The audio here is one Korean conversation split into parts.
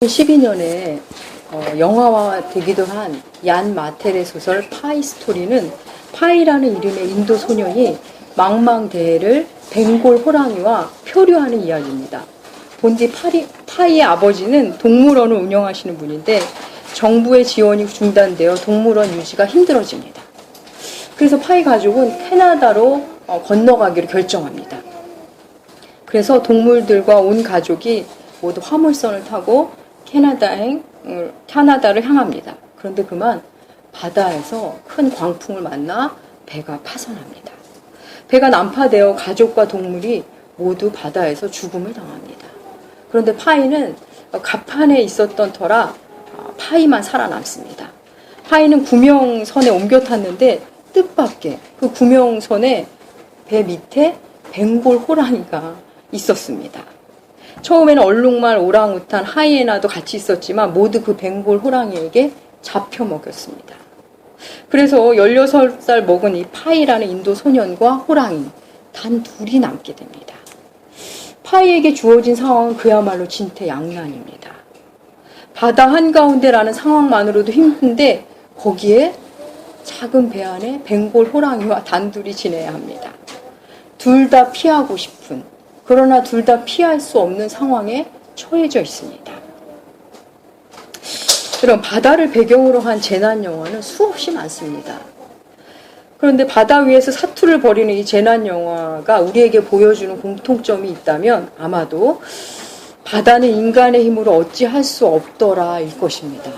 2012년에 영화화 되기도 한 얀 마텔의 소설 파이 스토리는 파이라는 이름의 인도 소년이 망망대해를 벵골 호랑이와 표류하는 이야기입니다. 본디 파이의 아버지는 동물원을 운영하시는 분인데 정부의 지원이 중단되어 동물원 유지가 힘들어집니다. 그래서 파이 가족은 캐나다로 건너가기로 결정합니다. 그래서 동물들과 온 가족이 모두 화물선을 타고 캐나다를 향합니다. 그런데 그만 바다에서 큰 광풍을 만나 배가 파손합니다. 배가 난파되어 가족과 동물이 모두 바다에서 죽음을 당합니다. 그런데 파이는 갑판에 있었던 터라 파이만 살아남습니다. 파이는 구명선에 옮겨 탔는데 뜻밖의 그 구명선에 배 밑에 벵골 호랑이가 있었습니다. 처음에는 얼룩말, 오랑우탄, 하이에나도 같이 있었지만 모두 그 벵골 호랑이에게 잡혀 먹였습니다. 그래서 16살 먹은 이 파이라는 인도 소년과 호랑이 단 둘이 남게 됩니다. 파이에게 주어진 상황은 그야말로 진퇴양난입니다. 바다 한가운데라는 상황만으로도 힘든데 거기에 작은 배 안에 벵골 호랑이와 단둘이 지내야 합니다. 둘 다 피하고 싶은, 그러나 둘 다 피할 수 없는 상황에 처해져 있습니다. 그럼 바다를 배경으로 한 재난 영화는 수없이 많습니다. 그런데 바다 위에서 사투를 벌이는 이 재난 영화가 우리에게 보여주는 공통점이 있다면 아마도 바다는 인간의 힘으로 어찌할 수 없더라일 것입니다.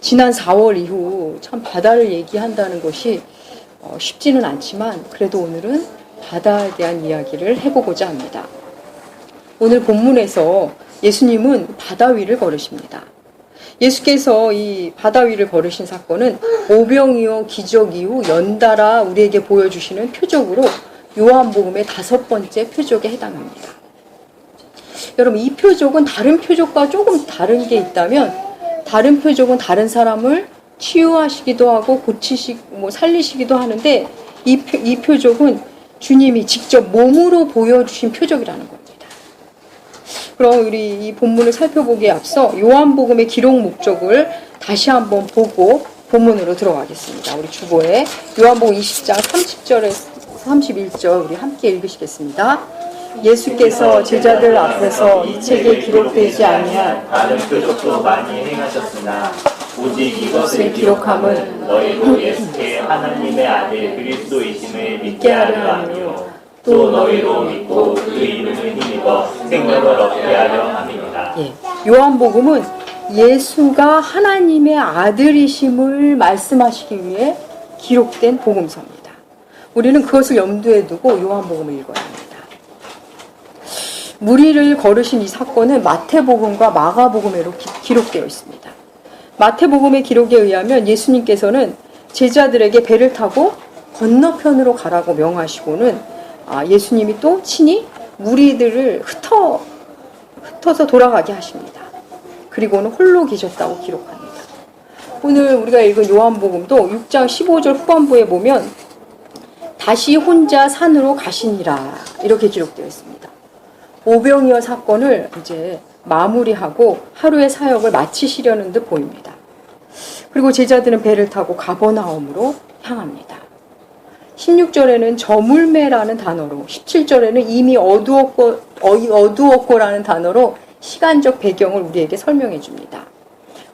지난 4월 이후 참 바다를 얘기한다는 것이 쉽지는 않지만 그래도 오늘은 바다에 대한 이야기를 해보고자 합니다. 오늘 본문에서 예수님은 바다 위를 걸으십니다. 예수께서 이 바다 위를 걸으신 사건은 오병이어 기적 이후 연달아 우리에게 보여주시는 표적으로 요한복음의 5번째 표적에 해당합니다. 여러분, 이 표적은 다른 표적과 조금 다른 게 있다면 다른 표적은 다른 사람을 치유하시기도 하고 살리시기도 하는데 이 표적은 주님이 직접 몸으로 보여주신 표적이라는 겁니다. 그럼 우리 이 본문을 살펴보기에 앞서 요한복음의 기록 목적을 다시 한번 보고 본문으로 들어가겠습니다. 우리 주보에 요한복음 20장 30절에서 31절 우리 함께 읽으시겠습니다. 예수께서 제자들 앞에서 이 책에 기록되지 아니한 다른 표적도 많이 행하셨으나 오직 이것을 기록함은 너희로 예수께 하나님의 아들 그리스도이심을 믿게 하려 함이요 또 너희로 믿고 그 이름을 힘입어 생명을 얻게 하려 함입니다. 요한복음은 예수가 하나님의 아들이심을 말씀하시기 위해 기록된 복음서입니다. 우리는 그것을 염두에 두고 요한복음을 읽어야 합니다. 무리를 걸으신 이 사건은 마태복음과 마가복음에로 기록되어 있습니다. 마태복음의 기록에 의하면 예수님께서는 제자들에게 배를 타고 건너편으로 가라고 명하시고는 예수님이 또 친히 무리들을 흩어서 돌아가게 하십니다. 그리고는 홀로 계셨다고 기록합니다. 오늘 우리가 읽은 요한복음도 6장 15절 후반부에 보면 다시 혼자 산으로 가시니라 이렇게 기록되어 있습니다. 오병이어 사건을 이제 마무리하고 하루의 사역을 마치시려는 듯 보입니다. 그리고 제자들은 배를 타고 가버나움으로 향합니다. 16절에는 저물매라는 단어로 17절에는 이미 어두웠고라는 단어로 시간적 배경을 우리에게 설명해 줍니다.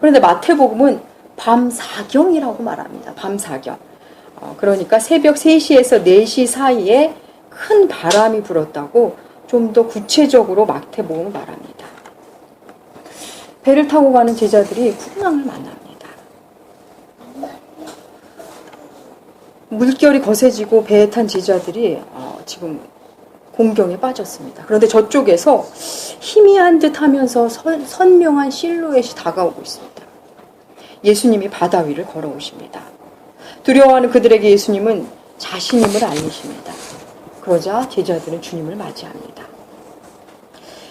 그런데 마태복음은 밤사경이라고 말합니다. 밤사경. 그러니까 새벽 3시에서 4시 사이에 큰 바람이 불었다고 좀 더 구체적으로 마태복음은 말합니다. 배를 타고 가는 제자들이 풍랑을 만납니다. 물결이 거세지고 배에 탄 제자들이 지금 공경에 빠졌습니다. 그런데 저쪽에서 희미한 듯 하면서 선명한 실루엣이 다가오고 있습니다. 예수님이 바다 위를 걸어오십니다. 두려워하는 그들에게 예수님은 자신임을 알리십니다. 그러자 제자들은 주님을 맞이합니다.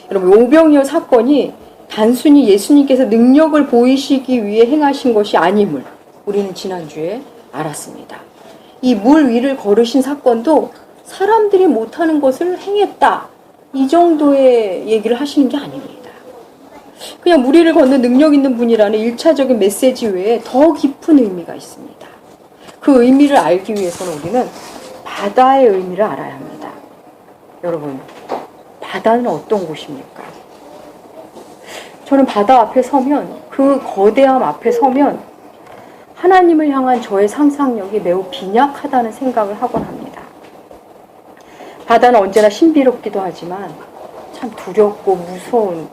여러분, 오병이어 사건이 단순히 예수님께서 능력을 보이시기 위해 행하신 것이 아님을 우리는 지난주에 알았습니다. 이 물 위를 걸으신 사건도 사람들이 못하는 것을 행했다. 이 정도의 얘기를 하시는 게 아닙니다. 그냥 물 위를 걷는 능력 있는 분이라는 1차적인 메시지 외에 더 깊은 의미가 있습니다. 그 의미를 알기 위해서는 우리는 바다의 의미를 알아야 합니다. 여러분, 바다는 어떤 곳입니까? 저는 바다 앞에 서면, 그 거대함 앞에 서면 하나님을 향한 저의 상상력이 매우 빈약하다는 생각을 하곤 합니다. 바다는 언제나 신비롭기도 하지만 참 두렵고 무서운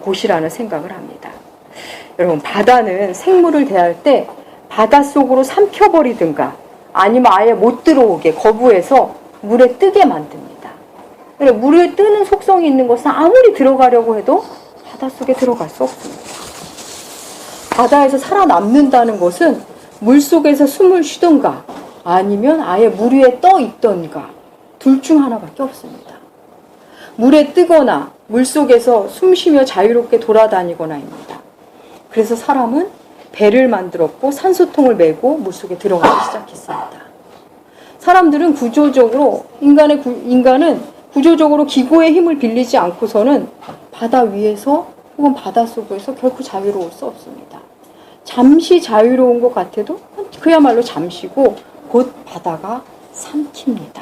곳이라는 생각을 합니다. 여러분, 바다는 생물을 대할 때 바닷속으로 삼켜버리든가 아니면 아예 못 들어오게 거부해서 물에 뜨게 만듭니다. 물에 뜨는 속성이 있는 것은 아무리 들어가려고 해도 바닷속에 들어갈 수 없습니다. 바다에서 살아남는다는 것은 물속에서 숨을 쉬던가 아니면 아예 물 위에 떠 있던가 둘 중 하나밖에 없습니다. 물에 뜨거나 물속에서 숨쉬며 자유롭게 돌아다니거나입니다. 그래서 사람은 배를 만들었고 산소통을 메고 물속에 들어가기 시작했습니다. 사람들은 인간은 구조적으로 기고의 힘을 빌리지 않고서는 바다 위에서 혹은 바닷속에서 결코 자유로울 수 없습니다. 잠시 자유로운 것 같아도 그야말로 잠시고 곧 바다가 삼킵니다.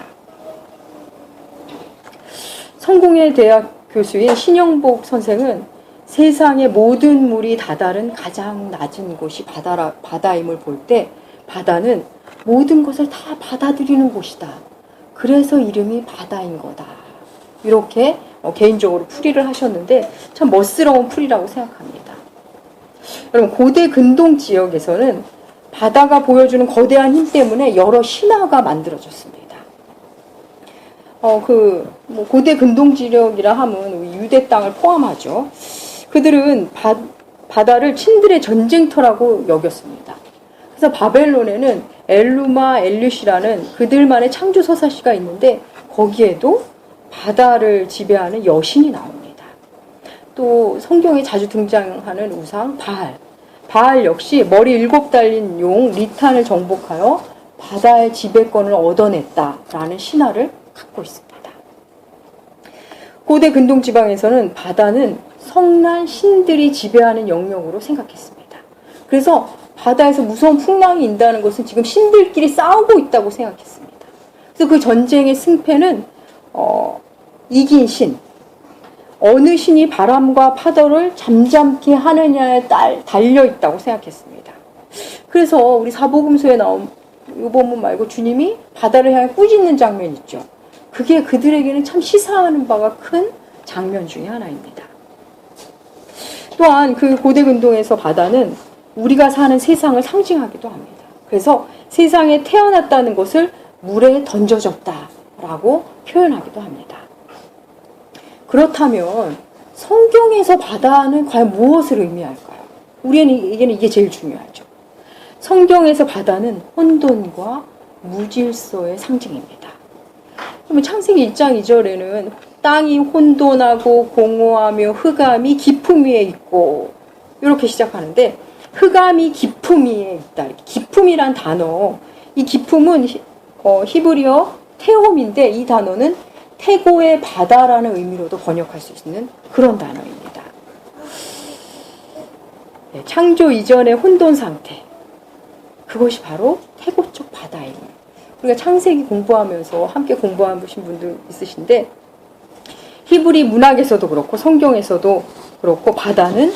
성공회 대학 교수인 신영복 선생은 세상의 모든 물이 다다른 가장 낮은 곳이 바다임을 볼 때 바다는 모든 것을 다 받아들이는 곳이다. 그래서 이름이 바다인 거다. 이렇게 개인적으로 풀이를 하셨는데 참 멋스러운 풀이라고 생각합니다. 여러분, 고대 근동 지역에서는 바다가 보여주는 거대한 힘 때문에 여러 신화가 만들어졌습니다. 고대 근동 지역이라 하면 유대 땅을 포함하죠. 그들은 바다를 신들의 전쟁터라고 여겼습니다. 그래서 바벨론에는 엘루마 엘리시라는 그들만의 창조 서사시가 있는데 거기에도 바다를 지배하는 여신이 나옵니다. 또 성경에 자주 등장하는 우상 바알 역시 머리 7 달린 용 리탄을 정복하여 바다의 지배권을 얻어냈다라는 신화를 갖고 있습니다. 고대 근동 지방에서는 바다는 성난 신들이 지배하는 영역으로 생각했습니다. 그래서 바다에서 무서운 풍랑이 인다는 것은 지금 신들끼리 싸우고 있다고 생각했습니다. 그래서 그 전쟁의 승패는 이긴 신, 어느 신이 바람과 파도를 잠잠케 하느냐에 달려 있다고 생각했습니다. 그래서 우리 사복음서에 나온 이 본문 말고 주님이 바다를 향해 꾸짖는 장면 있죠. 그게 그들에게는 참 시사하는 바가 큰 장면 중에 하나입니다. 또한 그 고대 근동에서 바다는 우리가 사는 세상을 상징하기도 합니다. 그래서 세상에 태어났다는 것을 물에 던져졌다라고 표현하기도 합니다. 그렇다면 성경에서 바다는 과연 무엇을 의미할까요? 우리에게는 이게 제일 중요하죠. 성경에서 바다는 혼돈과 무질서의 상징입니다. 그러면 창세기 1장 2절에는 땅이 혼돈하고 공허하며 흑암이 깊음 위에 있고 이렇게 시작하는데 흑암이 깊음 위에 있다. 깊음이란 단어, 이 깊음은 히브리어 테홈인데 이 단어는 태고의 바다라는 의미로도 번역할 수 있는 그런 단어입니다. 네, 창조 이전의 혼돈 상태, 그것이 바로 태고 쪽 바다입니다. 우리가 창세기 공부하면서 함께 공부하신 분들 있으신데 히브리 문학에서도 그렇고 성경에서도 그렇고 바다는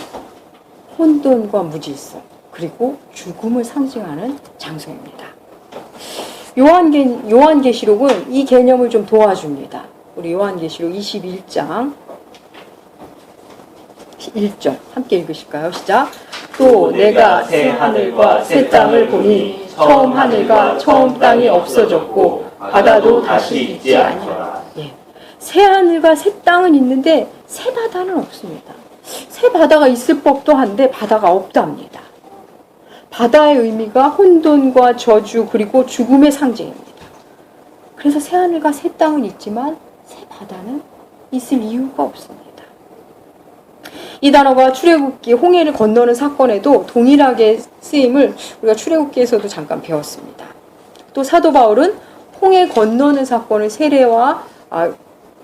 혼돈과 무질서 그리고 죽음을 상징하는 장소입니다. 요한계시록은 이 개념을 좀 도와줍니다. 우리 요한계시록 21장 1절 함께 읽으실까요? 시작. 또 내가 새 하늘과 새 땅을 보니 처음 하늘과 처음 땅이 없어졌고 바다도 다시 있지 아니하라. 예. 새 하늘과 새 땅은 있는데 새 바다는 없습니다. 새 바다가 있을 법도 한데 바다가 없답니다. 바다의 의미가 혼돈과 저주 그리고 죽음의 상징입니다. 그래서 새 하늘과 새 땅은 있지만 새 바다는 있을 이유가 없습니다. 이 단어가 출애굽기 홍해를 건너는 사건에도 동일하게 쓰임을 우리가 출애굽기에서도 잠깐 배웠습니다. 또 사도 바울은 홍해 건너는 사건을 세례와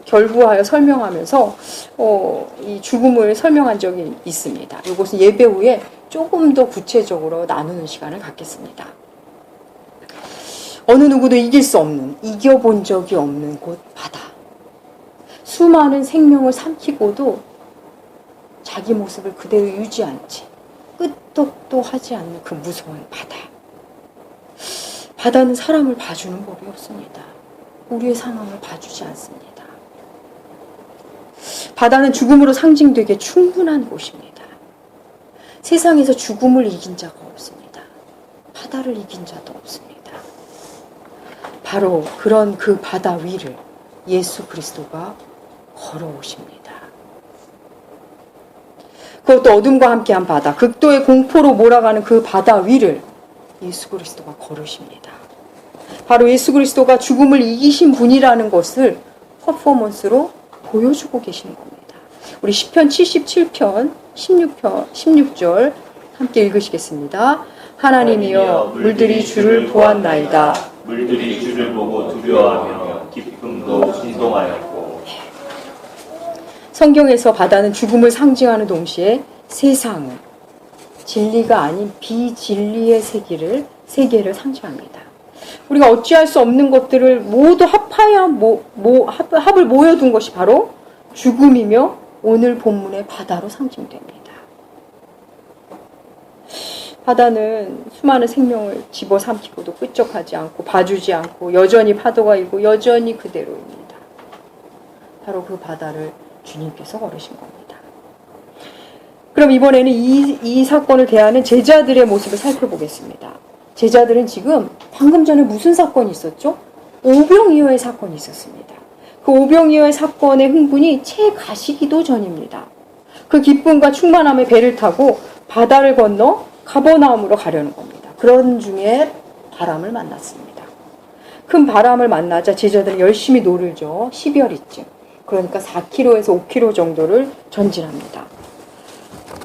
결부하여 설명하면서 이 죽음을 설명한 적이 있습니다. 이것은 예배 후에 조금 더 구체적으로 나누는 시간을 갖겠습니다. 어느 누구도 이길 수 없는, 이겨본 적이 없는 곳 바다. 수많은 생명을 삼키고도 자기 모습을 그대로 유지한 채 끄떡도 하지 않는 그 무서운 바다. 바다는 사람을 봐주는 법이 없습니다. 우리의 상황을 봐주지 않습니다. 바다는 죽음으로 상징되기에 충분한 곳입니다. 세상에서 죽음을 이긴 자가 없습니다. 바다를 이긴 자도 없습니다. 바로 그런 그 바다 위를 예수 그리스도가 걸어오십니다. 그것도 어둠과 함께한 바다, 극도의 공포로 몰아가는 그 바다 위를 예수 그리스도가 걸으십니다. 바로 예수 그리스도가 죽음을 이기신 분이라는 것을 퍼포먼스로 보여주고 계시는 겁니다. 우리 시편 77편 16절 함께 읽으시겠습니다. 하나님이여 물들이 주를 보았나이다. 물들이 주를 보고 두려워하며 기쁨도 진동하였고. 성경에서 바다는 죽음을 상징하는 동시에 세상은 진리가 아닌 비진리의 세계를 상징합니다. 우리가 어찌할 수 없는 것들을 모두 합을 모여둔 것이 바로 죽음이며 오늘 본문의 바다로 상징됩니다. 바다는 수많은 생명을 집어삼키고도 끄적하지 않고 봐주지 않고 여전히 파도가 일고 여전히 그대로입니다. 바로 그 바다를 주님께서 걸으신 겁니다. 그럼 이번에는 이 사건을 대하는 제자들의 모습을 살펴보겠습니다. 제자들은 지금 방금 전에 무슨 사건이 있었죠? 오병이어의 사건이 있었습니다. 그 오병이어의 사건의 흥분이 채 가시기도 전입니다. 그 기쁨과 충만함의 배를 타고 바다를 건너 가버나움으로 가려는 겁니다. 그런 중에 바람을 만났습니다. 큰 바람을 만나자 제자들은 열심히 노를 저 12월이쯤, 그러니까 4km에서 5km 정도를 전진합니다.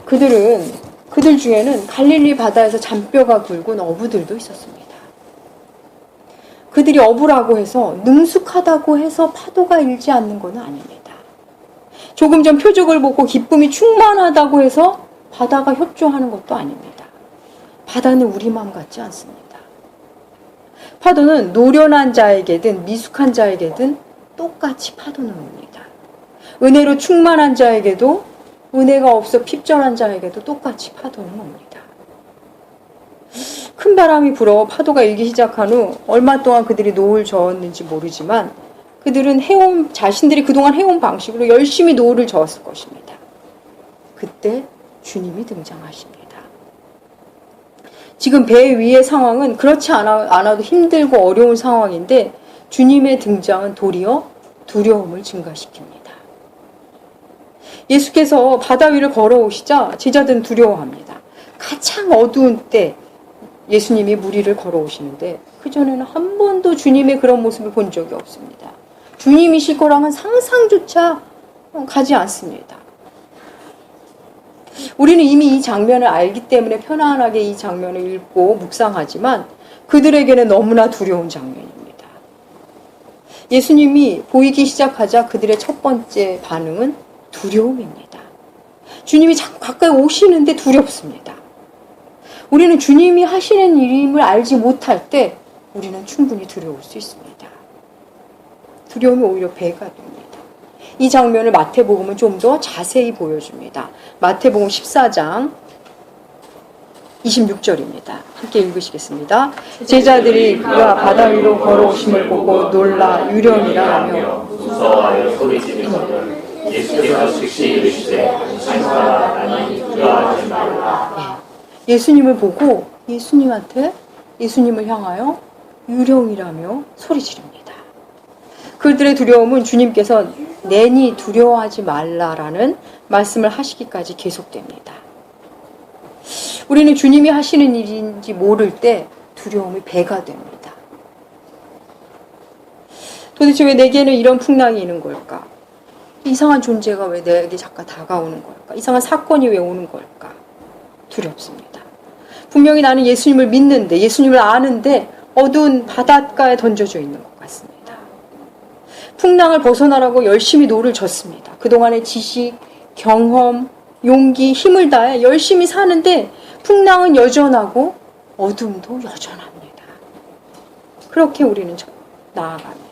그들 중에는 갈릴리 바다에서 잔뼈가 굵은 어부들도 있었습니다. 그들이 어부라고 해서 능숙하다고 해서 파도가 일지 않는 것은 아닙니다. 조금 전 표적을 보고 기쁨이 충만하다고 해서 바다가 협조하는 것도 아닙니다. 바다는 우리 마음 같지 않습니다. 파도는 노련한 자에게든 미숙한 자에게든 똑같이 파도는 옵니다. 은혜로 충만한 자에게도 은혜가 없어 핍절한 자에게도 똑같이 파도는 옵니다. 큰 바람이 불어 파도가 일기 시작한 후 얼마 동안 그들이 노을 저었는지 모르지만 그들은 자신들이 그동안 해온 방식으로 열심히 노을을 저었을 것입니다. 그때 주님이 등장하십니다. 지금 배 위의 상황은 그렇지 않아도 힘들고 어려운 상황인데 주님의 등장은 도리어 두려움을 증가시킵니다. 예수께서 바다 위를 걸어오시자 제자들은 두려워합니다. 가장 어두운 때 예수님이 물 위를 걸어오시는데 그전에는 한 번도 주님의 그런 모습을 본 적이 없습니다. 주님이실 거랑은 상상조차 가지 않습니다. 우리는 이미 이 장면을 알기 때문에 편안하게 이 장면을 읽고 묵상하지만 그들에게는 너무나 두려운 장면입니다. 예수님이 보이기 시작하자 그들의 첫 번째 반응은 두려움입니다. 주님이 자꾸 가까이 오시는데 두렵습니다. 우리는 주님이 하시는 일임을 알지 못할 때 우리는 충분히 두려울 수 있습니다. 두려움이 오히려 배가 됩니다. 이 장면을 마태복음은 좀 더 자세히 보여줍니다. 마태복음 14장 26절입니다. 함께 읽으시겠습니다. 제자들이 그가 바다 위로 걸어오심을 보고 놀라 유령이라 하며 무서워하여 소리지르거든 예수께서 즉시 이르시되 안심하라 나니 두려워하지 말라. 예수님을 보고 예수님을 향하여 유령이라며 소리 지릅니다. 그들의 두려움은 주님께서 내니 두려워하지 말라라는 말씀을 하시기까지 계속됩니다. 우리는 주님이 하시는 일인지 모를 때 두려움이 배가 됩니다. 도대체 왜 내게는 이런 풍랑이 있는 걸까? 이상한 존재가 왜 내게 자꾸 다가오는 걸까? 이상한 사건이 왜 오는 걸까? 두렵습니다. 분명히 나는 예수님을 믿는데, 예수님을 아는데 어두운 바닷가에 던져져 있는 것 같습니다. 풍랑을 벗어나라고 열심히 노를 졌습니다. 그동안의 지식, 경험, 용기, 힘을 다해 열심히 사는데 풍랑은 여전하고 어둠도 여전합니다. 그렇게 우리는 나아갑니다.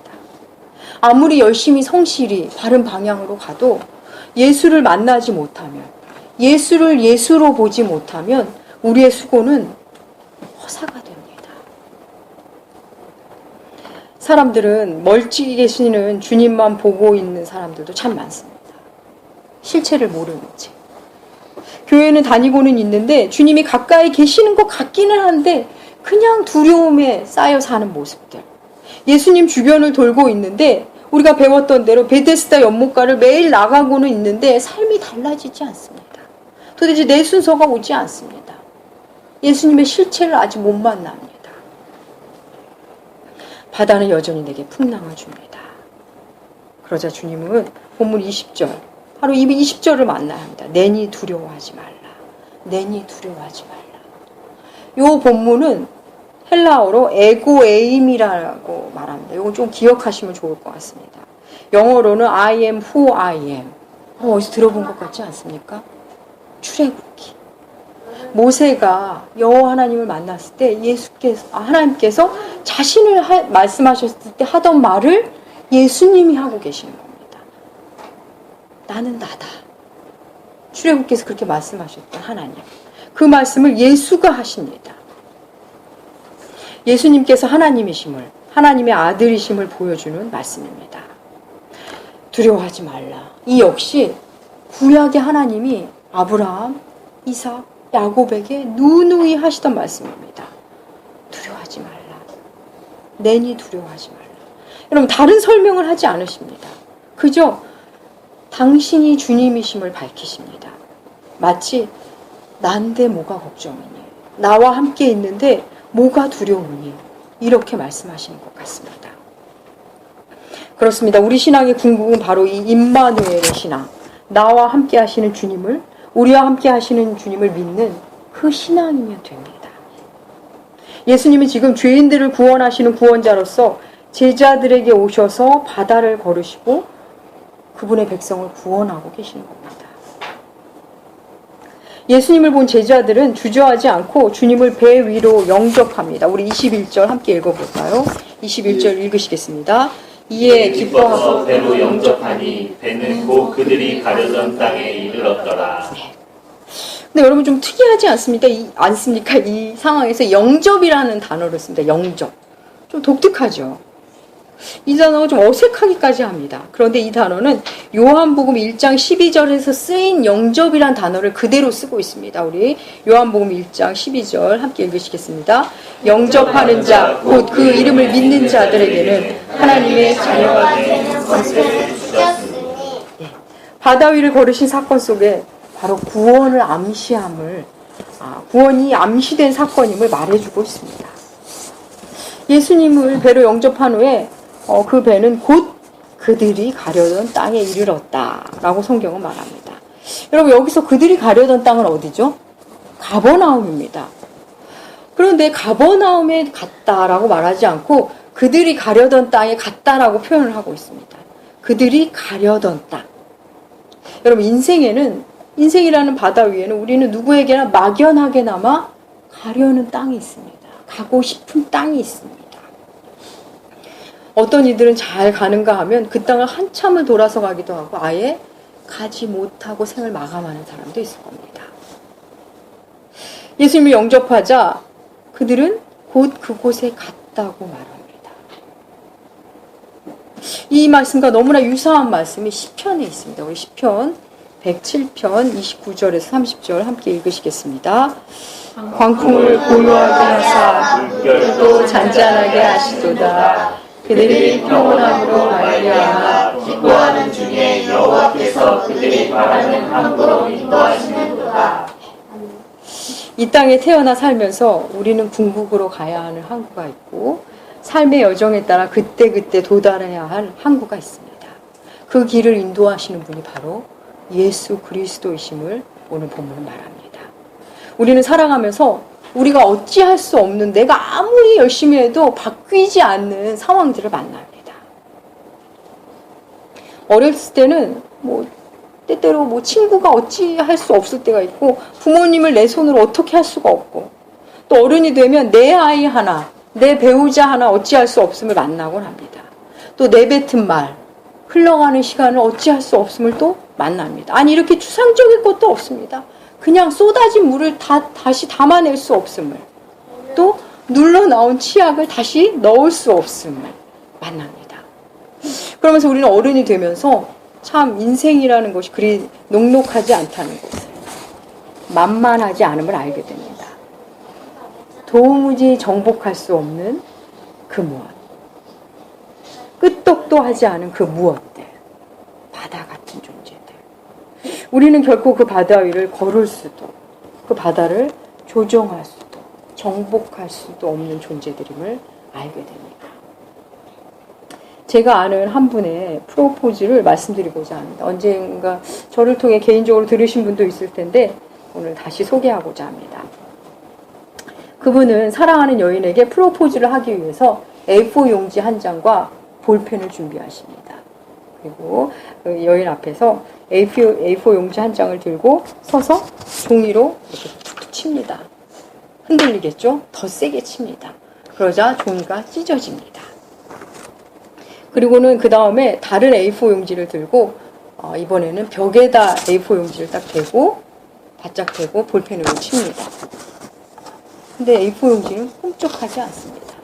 아무리 열심히 성실히 바른 방향으로 가도 예수를 만나지 못하면, 예수를 예수로 보지 못하면 우리의 수고는 허사가 됩니다. 사람들은 멀찍이 계시는 주님만 보고 있는 사람들도 참 많습니다. 실체를 모르는 채. 교회는 다니고는 있는데 주님이 가까이 계시는 것 같기는 한데 그냥 두려움에 쌓여 사는 모습들. 예수님 주변을 돌고 있는데 우리가 배웠던 대로 베데스다 연못가를 매일 나가고는 있는데 삶이 달라지지 않습니다. 도대체 내 순서가 오지 않습니다. 예수님의 실체를 아직 못 만납니다. 바다는 여전히 내게 풍랑을 줍니다. 그러자 주님은 본문 20절, 바로 이 20절을 만나야 합니다. 내니 두려워하지 말라. 내니 두려워하지 말라. 이 본문은 헬라어로 에고에임이라고 말합니다. 이건 좀 기억하시면 좋을 것 같습니다. 영어로는 I am who I am. 어디서 들어본 것 같지 않습니까? 출애굽기. 모세가 여호와 하나님을 만났을 때 하나님께서 자신을 말씀하셨을 때 하던 말을 예수님이 하고 계시는 겁니다. 나는 나다. 출애굽기에서 그렇게 말씀하셨던 하나님. 그 말씀을 예수가 하십니다. 예수님께서 하나님이심을, 하나님의 아들이심을 보여주는 말씀입니다. 두려워하지 말라. 이 역시 구약의 하나님이 아브라함, 이삭, 야곱에게 누누이 하시던 말씀입니다. 두려워하지 말라. 내니 두려워하지 말라. 여러분, 다른 설명을 하지 않으십니다. 그저 당신이 주님이심을 밝히십니다. 마치 난데 뭐가 걱정이니, 나와 함께 있는데 뭐가 두려우니, 이렇게 말씀하시는 것 같습니다. 그렇습니다. 우리 신앙의 궁극은 바로 이 임마누엘의 신앙, 나와 함께 하시는 주님을, 우리와 함께 하시는 주님을 믿는 그 신앙이면 됩니다. 예수님은 지금 죄인들을 구원하시는 구원자로서 제자들에게 오셔서 바다를 걸으시고 그분의 백성을 구원하고 계시는 겁니다. 예수님을 본 제자들은 주저하지 않고 주님을 배 위로 영접합니다. 우리 21절 함께 읽어볼까요? 21절 읽으시겠습니다. 이에 기뻐하고 배로 영접하니 배는 곧 그들이 가려던 땅에 이르렀더라. 근데 여러분 좀 특이하지 않습니까? 이 상황에서 영접이라는 단어를 씁니다. 영접. 좀 독특하죠. 이 단어가 좀 어색하기까지 합니다. 그런데 이 단어는 요한복음 1장 12절에서 쓰인 영접이란 단어를 그대로 쓰고 있습니다. 우리 요한복음 1장 12절 함께 읽으시겠습니다. 영접하는 자, 곧 그 이름을 믿는 자들에게는 하나님의 자녀가 되는 권세를 주셨으니. 바다 위를 걸으신 사건 속에 바로 구원을 구원이 암시된 사건임을 말해주고 있습니다. 예수님을 배로 영접한 후에 그 배는 곧 그들이 가려던 땅에 이르렀다라고 성경은 말합니다. 여러분, 여기서 그들이 가려던 땅은 어디죠? 가버나움입니다. 그런데 가버나움에 갔다라고 말하지 않고 그들이 가려던 땅에 갔다라고 표현을 하고 있습니다. 그들이 가려던 땅. 여러분, 인생이라는 바다 위에는 우리는 누구에게나 막연하게나마 가려는 땅이 있습니다. 가고 싶은 땅이 있습니다. 어떤 이들은 잘 가는가 하면 그 땅을 한참을 돌아서 가기도 하고 아예 가지 못하고 생을 마감하는 사람도 있을 겁니다. 예수님을 영접하자 그들은 곧 그곳에 갔다고 말합니다. 이 말씀과 너무나 유사한 말씀이 시편에 있습니다. 우리 시편 107편 29절에서 30절 함께 읽으시겠습니다. 광풍을 고요하게 하사 물결도 잔잔하게 하시도다. 그들이 평온함으로 말미암아 기뻐하는 중에 여호와께서 그들이 바라는 항구로 인도하시는도다. 이 땅에 태어나 살면서 우리는 궁극으로 가야 하는 항구가 있고 삶의 여정에 따라 그때그때 도달해야 할 항구가 있습니다. 그 길을 인도하시는 분이 바로 예수 그리스도이심을 오늘 본문은 말합니다. 우리는 살아가면서 우리가 어찌할 수 없는, 내가 아무리 열심히 해도 바뀌지 않는 상황들을 만납니다. 어렸을 때는 뭐 때때로 뭐 친구가 어찌 할 수 없을 때가 있고 부모님을 내 손으로 어떻게 할 수가 없고 또 어른이 되면 내 아이 하나, 내 배우자 하나 어찌할 수 없음을 만나곤 합니다. 또 내뱉은 말, 흘러가는 시간을 어찌할 수 없음을 또 만납니다. 아니 이렇게 추상적인 것도 없습니다. 그냥 쏟아진 물을 다시 담아낼 수 없음을 또 눌러 나온 치약을 다시 넣을 수 없음을 만납니다. 그러면서 우리는 어른이 되면서 참 인생이라는 것이 그리 녹록하지 않다는 것을 만만하지 않음을 알게 됩니다. 도무지 정복할 수 없는 그 무엇, 끄떡도 하지 않은 그 무엇들, 바다 같은 존재들. 우리는 결코 그 바다 위를 걸을 수도 그 바다를 조정할 수도 정복할 수도 없는 존재들임을 알게 됩니다. 제가 아는 한 분의 프로포즈를 말씀드리고자 합니다. 언젠가 저를 통해 개인적으로 들으신 분도 있을 텐데 오늘 다시 소개하고자 합니다. 그분은 사랑하는 여인에게 프로포즈를 하기 위해서 A4 용지 한 장과 볼펜을 준비하십니다. 그리고 그 여인 앞에서 A4 용지 한 장을 들고 서서 종이로 이렇게 툭툭 칩니다. 흔들리겠죠? 더 세게 칩니다. 그러자 종이가 찢어집니다. 그리고는 그 다음에 다른 A4 용지를 들고 이번에는 벽에다 A4 용지를 딱 대고 바짝 대고 볼펜으로 칩니다. 근데 A4 용지는 꼼짝하지 않습니다.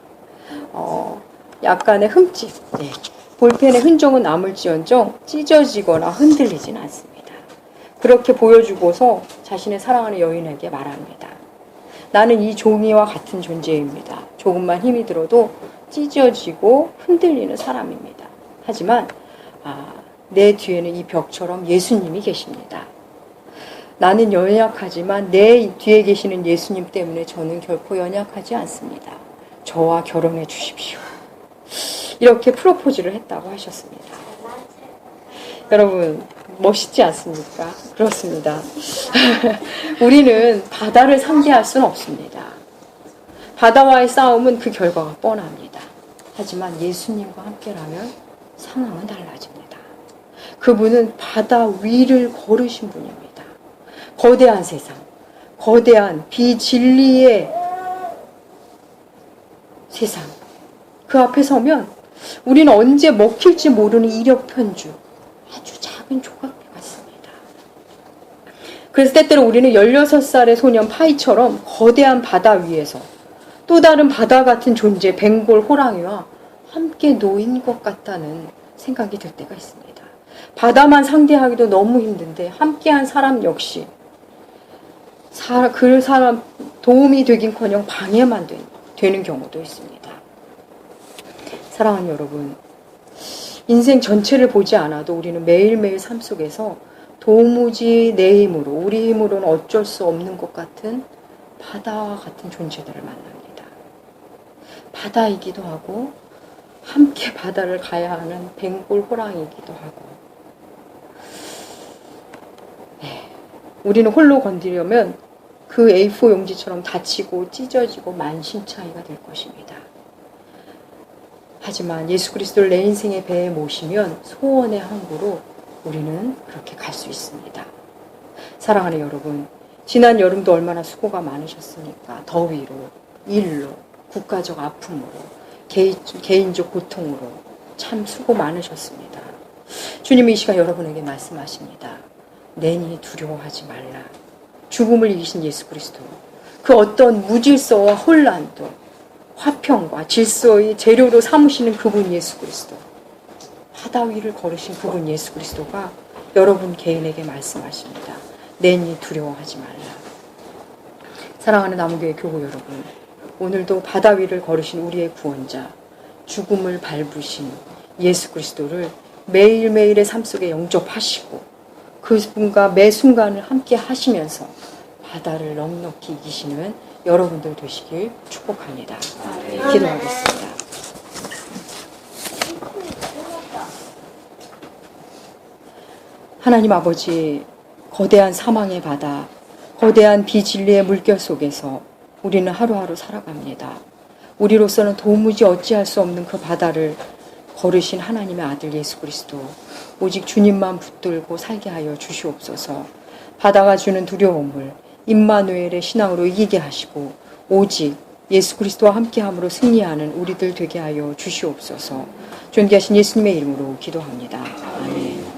약간의 흠집, 네. 볼펜의 흔적은 남을지언정 찢어지거나 흔들리진 않습니다. 그렇게 보여주고서 자신의 사랑하는 여인에게 말합니다. 나는 이 종이와 같은 존재입니다. 조금만 힘이 들어도 찢어지고 흔들리는 사람입니다. 하지만 내 뒤에는 이 벽처럼 예수님이 계십니다. 나는 연약하지만 내 뒤에 계시는 예수님 때문에 저는 결코 연약하지 않습니다. 저와 결혼해 주십시오. 이렇게 프로포즈를 했다고 하셨습니다. 여러분 멋있지 않습니까? 그렇습니다. 우리는 바다를 상대할 수는 없습니다. 바다와의 싸움은 그 결과가 뻔합니다. 하지만 예수님과 함께라면 상황은 달라집니다. 그분은 바다 위를 걸으신 분입니다. 거대한 세상, 거대한 비진리의 세상, 그 앞에 서면 우리는 언제 먹힐지 모르는 이력편주, 아주 작은 조각배 같습니다. 그래서 때때로 우리는 16살의 소년 파이처럼 거대한 바다 위에서 또 다른 바다 같은 존재 벵골 호랑이와 함께 놓인 것 같다는 생각이 들 때가 있습니다. 바다만 상대하기도 너무 힘든데 함께한 사람 역시 그 사람 도움이 되긴커녕 방해만 되는 경우도 있습니다. 사랑하는 여러분, 인생 전체를 보지 않아도 우리는 매일매일 삶 속에서 도무지 내 힘으로, 우리 힘으로는 어쩔 수 없는 것 같은 바다와 같은 존재들을 만납니다. 바다이기도 하고 함께 바다를 가야 하는 벵골 호랑이이기도 하고, 우리는 홀로 건드리려면 그 A4 용지처럼 다치고 찢어지고 만신창이가 될 것입니다. 하지만 예수 그리스도를 내 인생의 배에 모시면 소원의 항구로 우리는 그렇게 갈 수 있습니다. 사랑하는 여러분, 지난 여름도 얼마나 수고가 많으셨습니까? 더위로, 일로, 국가적 아픔으로, 개인적 고통으로 참 수고 많으셨습니다. 주님이 이 시간 여러분에게 말씀하십니다. 내니 두려워하지 말라. 죽음을 이기신 예수 그리스도, 그 어떤 무질서와 혼란도 화평과 질서의 재료로 삼으시는 그분 예수 그리스도, 바다 위를 걸으신 그분 예수 그리스도가 여러분 개인에게 말씀하십니다. 내니 두려워하지 말라. 사랑하는 남우교회 교구 여러분, 오늘도 바다 위를 걸으신 우리의 구원자, 죽음을 밟으신 예수 그리스도를 매일매일의 삶 속에 영접하시고 그분과 매 순간을 함께 하시면서 바다를 넉넉히 이기시는 여러분들 되시길 축복합니다. 기도하겠습니다. 하나님 아버지, 거대한 사망의 바다, 거대한 비진리의 물결 속에서 우리는 하루하루 살아갑니다. 우리로서는 도무지 어찌할 수 없는 그 바다를 거르신 하나님의 아들 예수 그리스도 오직 주님만 붙들고 살게 하여 주시옵소서. 바다가 주는 두려움을 임마누엘의 신앙으로 이기게 하시고 오직 예수 그리스도와 함께함으로 승리하는 우리들 되게 하여 주시옵소서. 존귀하신 예수님의 이름으로 기도합니다. 아멘.